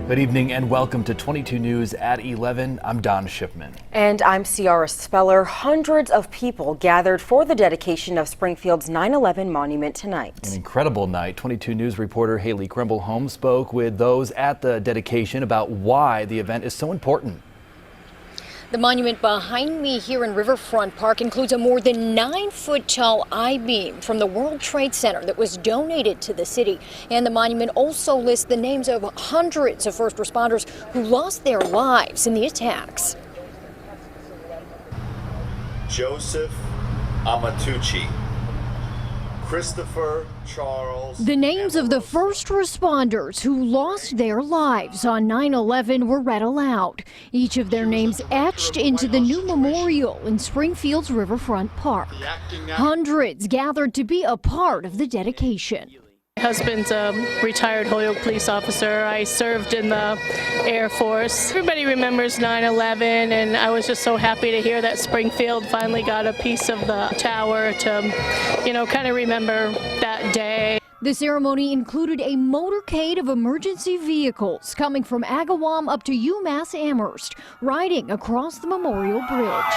Good evening and welcome to 22 News at 11. I'm Don Shipman. And I'm Ciara Speller. Hundreds of people gathered for the dedication of Springfield's 9/11 monument tonight. An incredible night. 22 News reporter Haley Kremble-Holmes spoke with those at the dedication about why the event is so important. The monument behind me here in Riverfront Park includes a more than 9-foot tall I-beam from the World Trade Center that was donated to the city. And the monument also lists the names of hundreds of first responders who lost their lives in the attacks. Joseph Amatucci, Christopher Charles. The names of the first responders who lost their lives on 9/11 were read aloud, each of their names etched into the new memorial in Springfield's Riverfront Park. Hundreds gathered to be a part of the dedication. My husband's a retired Holyoke police officer. I served in the Air Force. Everybody remembers 9/11, and I was just so happy to hear that Springfield finally got a piece of the tower to, kind of remember that day. The ceremony included a motorcade of emergency vehicles coming from Agawam up to UMass Amherst, riding across the Memorial Bridge.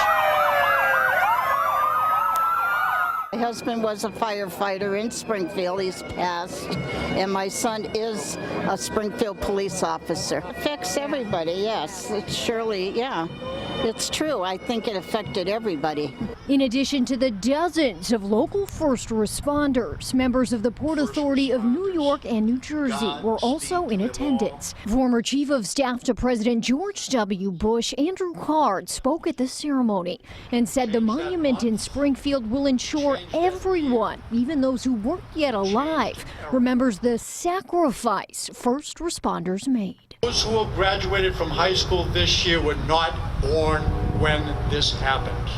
My husband was a firefighter in Springfield. He's passed, and my son is a Springfield police officer. It affects everybody, yes. It's surely, yeah, it's true. I think it affected everybody. In addition to the dozens of local first responders, members of the Port Authority of New York and New Jersey were also in attendance. Former Chief of Staff to President George W. Bush, Andrew Card, spoke at the ceremony and said the monument in Springfield will ensure everyone, even those who weren't yet alive, remembers the sacrifice first responders made. Those who have graduated from high school this year were not born when this happened.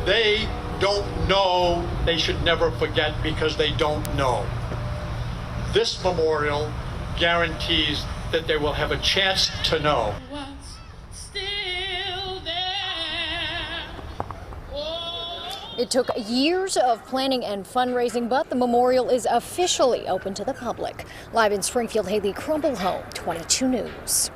They don't know. They should never forget because they don't know. This memorial guarantees that they will have a chance to know. It took years of planning and fundraising, but the memorial is officially open to the public. Live in Springfield, Haley Kremble-Holmes, 22 News.